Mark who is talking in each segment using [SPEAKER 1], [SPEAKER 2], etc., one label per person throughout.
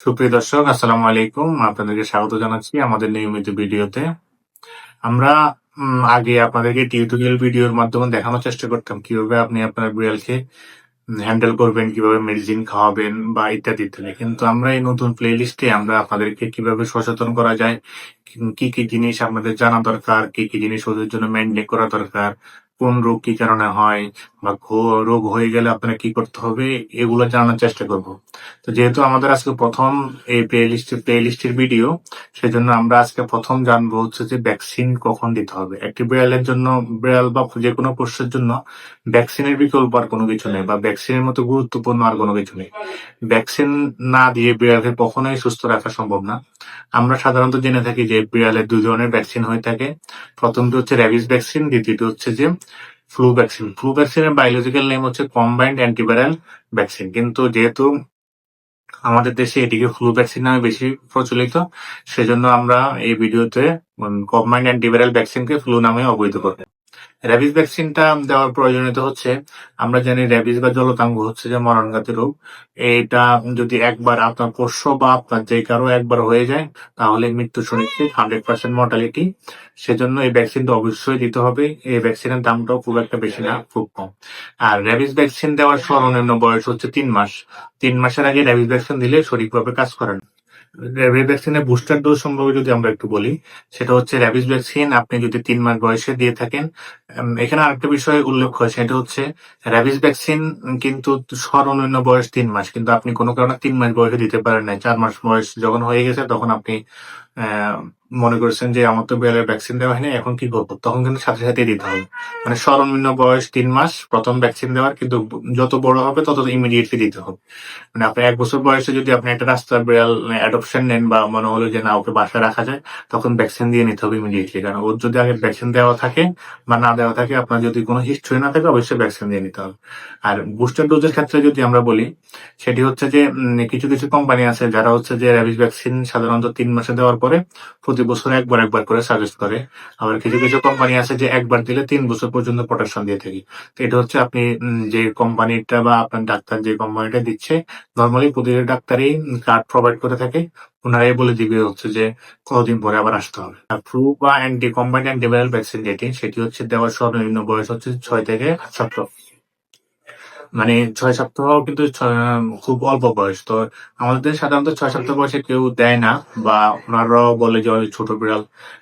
[SPEAKER 1] সুপ্রিয় দর্শক, আসসালামু আলাইকুম। আপনাদেরকে স্বাগত জানাচ্ছি আমাদের নিয়মিত ভিডিওতে। আমরা আগে আপনাদেরকে টিউটোরিয়াল ভিডিওর মাধ্যমে দেখানোর চেষ্টা করতাম কিভাবে আপনি আপনার বিড়ালকে হ্যান্ডেল করবেন, কিভাবে মেডিসিন খাওয়াবেন বা ইত্যাদি, ইত্যাদি। কিন্তু আমরা এই নতুন প্লেলিস্টে আমরা আপনাদেরকে কিভাবে সচেতন করা যায়, কি জিনিস আপনাদের জানা দরকার, কি জিনিস ওদের জন্য মেইনটেইন করা দরকার, কোন রোগ কি কারণে হয় বা রোগ হয়ে গেলে আপনার কি করতে হবে, এগুলো জানার চেষ্টা করব। তো যেহেতু আমাদের আজকে ১ম এই প্লেলিস্টের ভিডিও, সেজন্য আমরা আজকে ১ম জানবো হচ্ছে যে ভ্যাকসিন কখন দিতে হবে। একটি বিড়ালের জন্য, বিড়াল বা যেকোনো পোষ্যের জন্য ভ্যাকসিনের বিকল্প আর কোনো কিছু নেই বা ভ্যাকসিনের মতো গুরুত্বপূর্ণ আর কোনো কিছু নেই। ভ্যাকসিন না দিয়ে বিড়ালকে কখনোই সুস্থ রাখা সম্ভব না। আমরা সাধারণত জেনে থাকি যে বিড়ালের ২ ধরনের ভ্যাকসিন হয়ে থাকে। ১ম টি হচ্ছে র‍্যাবিস ভ্যাকসিন, দ্বিতীয়টি হচ্ছে যে ফ্লু ভ্যাকসিন। ফ্লু ভ্যাকসিনের বায়োলজিক্যাল নেম হচ্ছে কম্বাইন্ড অ্যান্টিভাইরাল ভ্যাকসিন। কিন্তু যেহেতু আমাদের দেশে এটিকে ফ্লু ভ্যাকসিন নামে বেশি প্রচলিত, সেজন্য আমরা এই ভিডিওতে কম্বাইন্ড অ্যান্টিভাইরাল ভ্যাকসিনকে ফ্লু নামে অবহিত করব। র‍্যাবিস ভ্যাকসিনটা দেওয়ার প্রয়োজনীয়তা হচ্ছে, আমরা জানি র‍্যাবিস বা জলতাঙ্ক হচ্ছে যে মরণঘাতী রোগ। এটা যদি একবার আপনার পোষ্য বা আপনার যে কারো একবার হয়ে যায়, তাহলে মৃত্যু সুনিশ্চিত, 100% মর্টালিটি। সেজন্য এই ভ্যাকসিনটা অবশ্যই দিতে হবে। এই ভ্যাকসিনের দামটাও খুব একটা বেশি না, খুব কম। আর র‍্যাবিস ভ্যাকসিন দেওয়ার সর্বনিম্ন বয়স হচ্ছে ৩ মাস। ৩ মাসের আগে র‍্যাবিস ভ্যাকসিন দিলে সঠিকভাবে কাজ করে না। র‍্যাবিস ভ্যাকসিনের বুস্টার ডোজ সম্পর্কে যদি আমরা একটু বলি, সেটা হচ্ছে র‍্যাবিস ভ্যাকসিন আপনি যদি ৩ মাস বয়সে দিয়ে থাকেন, এখানে আরেকটা বিষয় উল্লেখ হয়, সেটা হচ্ছে র‍্যাবিস ভ্যাকসিন কিন্তু সর্বনিম্ন বয়স ৩ মাস। কিন্তু আপনি কোনো কারণে ৩ মাস বয়সে দিতে পারেন নাই। ৪ মাস বয়স যখন হয়ে গেছে তখন আপনি অ্যা মনে করেছেন যে আমার তো বিড়ালের ভ্যাকসিন দেওয়া হয়নি, এখন কি করব? তখন কিন্তু সাথে, সাথেই দিতে হবে। মানে সর্বনিম্ন বয়স ৩ মাস ১ম ভ্যাকসিন দেওয়ার, কিন্তু যত বড় হবে তত ইমিডিয়েটলি দিতে হবে। মানে আপনার ১ বছর বয়সে যদি আপনি একটা রাস্তার বিড়াল অ্যাডপশন নেন বা মনে হলো যে না, ওকে বাসায় রাখা যায়, তখন ভ্যাকসিন দিয়ে নিতে হবে ইমিডিয়েটলি। কারণ ওর যদি আগে ভ্যাকসিন দেওয়া থাকে বা না দেওয়া থাকে, আপনার যদি কোনো হিস্ট্রি না থাকে, অবশ্যই ভ্যাকসিন দিয়ে নিতে হবে। আর বুস্টার ডোজের ক্ষেত্রে যদি আমরা বলি, সেটি হচ্ছে যে কিছু কোম্পানি আছে যারা হচ্ছে যে র‍্যাবিস ভ্যাকসিন সাধারণত ৩ মাসে দেওয়ার পরে প্রতি বছর একবার করে সাজেস্ট করে। আবার কিছু কোম্পানি আছে যে একবার দিলে ৩ বছর পর্যন্ত প্রোটেকশন দিয়ে থাকে। তো এটা হচ্ছে আপনি যে কোম্পানিটা বা আপনার ডাক্তার যে কোম্পানিটা দিচ্ছে, নরমালি প্রতিটা ডাক্তারই কার্ড প্রোভাইড করে থাকে। উনারাই বলে দিবে হচ্ছে যে কতদিন পরে আবার আসতে হবে। আর ফ্লু বা কম্বাইন্ড অ্যান্টিভাইরাল ভ্যাকসিন সেটি হচ্ছে দেওয়ার সর্বনিম্ন বয়স হচ্ছে ৬ থেকে ৮ সপ্তাহ। মানে ৬ সপ্তাহ কিন্তু খুব অল্প বয়স। তো আমাদের দেশে সাধারণত ৬ সপ্তাহ বয়সে কেউ দেয় না বা ওনারাও বলে যে ওই ছোট বিড়াল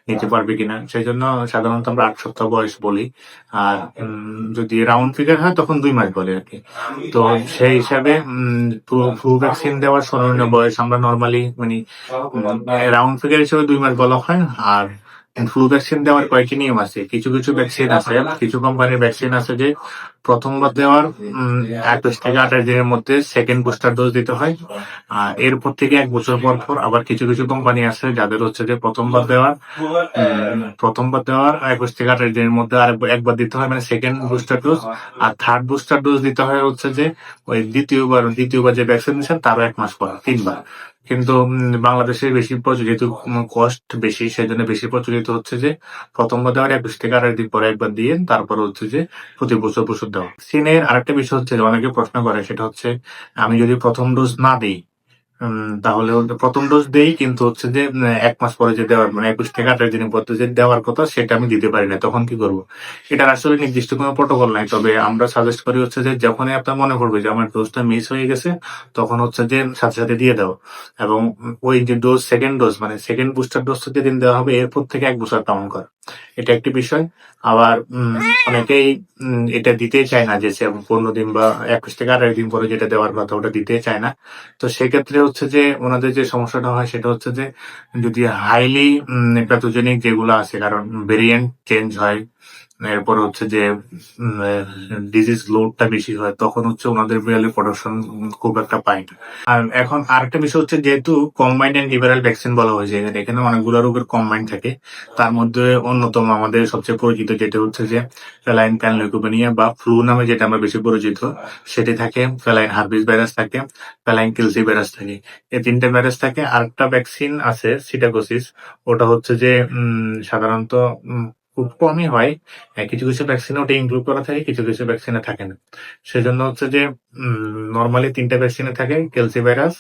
[SPEAKER 1] নিতে পারবে কিনা। সেজন্য সাধারণত আমরা ৮ সপ্তাহ বয়স বলি। আর যদি রাউন্ড ফিগার হয় তখন ২ মাস বলে আরকি। তো সেই হিসাবে ফ্লু ভ্যাকসিন দেওয়ার সর্বনিম্ন বয়স আমরা নরমালি মানি রাউন্ড ফিগার হিসেবে ২ মাস বলা হয়। আর ফ্লু ভ্যাকসিন দেওয়ার কয়েকটি নিয়ম আছে। কিছু ভ্যাকসিন আছে, কিছু কোম্পানির ভ্যাকসিন আছে যে ১ম বার দেওয়ার ২১ থেকে ২৮ দিনের মধ্যে সেকেন্ড বুস্টার ডোজ দিতে হয়। এরপর থেকে ১ বছর পর আবার কিছু কোম্পানি আছে যাদের হচ্ছে যে ১ম বার দেওয়ার ২১ থেকে ২৮ দিনের মধ্যে একবার দিতে হয়, মানে সেকেন্ড বুস্টার ডোজ। আর থার্ড বুস্টার ডোজ দিতে হয় হচ্ছে যে ওই দ্বিতীয়বার যে ভ্যাকসিন দিচ্ছেন তারও ১ মাস পর, ৩ বার। কিন্তু বাংলাদেশে বেশি যেহেতু কস্ট বেশি, সেজন্য বেশি প্রচলিত হচ্ছে যে ১ম বার দেওয়ার ২১ থেকে ২৮ দিন পরে একবার দিয়ে তারপর হচ্ছে যে প্রতি বছর ওষুধ দেওয়া। ভ্যাকসিনের আরেকটা বিষয় হচ্ছে যে অনেকে প্রশ্ন করে, সেটা হচ্ছে আমি যদি ১ম ডোজ না দেই, তাহলে ১ম ডোজ দেই, কিন্তু হচ্ছে যে ১ মাস পরে যে দেওয়ার, মানে ২১ থেকে ২৮ দিনের মধ্যে যে দেওয়ার কথা সেটা আমি দিতে পারি না। তখন কি করব? এটার আসলে নির্দিষ্ট কোনো প্রটোকল নাই। তবে আমরা সাজেস্ট করি হচ্ছে যে যখনই আপনার মনে পড়বে যে আমার ডোজটা মিস হয়ে গেছে, তখন হচ্ছে যে সাথে দিয়ে দাও। এবং ওই যে সেকেন্ড ডোজ, মানে সেকেন্ড বুস্টার ডোজটা যেদিন দেওয়া হবে এরপর থেকে ১ বছর কাউন্ট করা। এটা একটি বিষয়। আবার অনেকেই এটা দিতেই চায় না যে ১৫ দিন বা ২১ থেকে ২৮ দিন পরে যেটা দেওয়ার কথা ওটা দিতেই চায় না। তো সেক্ষেত্রে হচ্ছে যে ওনাদের যে সমস্যাটা হয় সেটা হচ্ছে যে যদি হাইলি প্যাথোজেনিক যেগুলো আছে, কারণ ভেরিয়েন্ট চেঞ্জ হয়, এরপর হচ্ছে যে ডিজিজ লোডটা বেশি হয়, তখন হচ্ছে ওনাদের বিড়ালের প্রোডাকশন খুব একটা পায় না। আর এখন আরেকটা বিষয় হচ্ছে, যেহেতু কম্বাইন্ড অ্যান্টিভাইরাল ভ্যাকসিন বলা হয়েছে, এখানে অনেকগুলো রোগের কম্বাইন্ড থাকে। তার মধ্যে অন্যতম আমাদের সবচেয়ে পরিচিত যেটা হচ্ছে যে ফেলাইন প্যানলিউকোপেনিয়া বা ফ্লু নামে যেটা আমরা বেশি পরিচিত, সেটি থাকে। ফেলাইন হার্পিস ভাইরাস থাকে, ফেলাইন কিলসি ভাইরাস থাকে। এই ৩ টা ভাইরাস থাকে। আরেকটা ভ্যাকসিন আছে সিটাকোসিস। ওটা হচ্ছে যে সাধারণত খুব কমই হয়। কিছু, কিছু ভ্যাকসিনে ওটা ইনক্লুড করা থাকে, কিছু, কিছু ভ্যাকসিনে থাকে না। সেজন্য হচ্ছে যে নরমালি ৩ টা ভ্যাকসিনে থাকে ক্যালসিভাইরাস,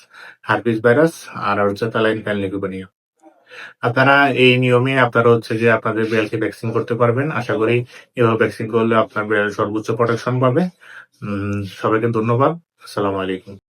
[SPEAKER 1] হার্পিস ভাইরাস আর হচ্ছে ফেলাইন প্যানলিউকোপিনিয়া। আপনারা এই নিয়মে আপনারা হচ্ছে যে আপনাদের বিড়ালকে ভ্যাকসিন করতে পারবেন। আশা করি এভাবে ভ্যাকসিন করলে আপনার বিড়াল সর্বোচ্চ প্রোটেকশন পাবে। সবাইকে ধন্যবাদ। আসসালামু আলাইকুম।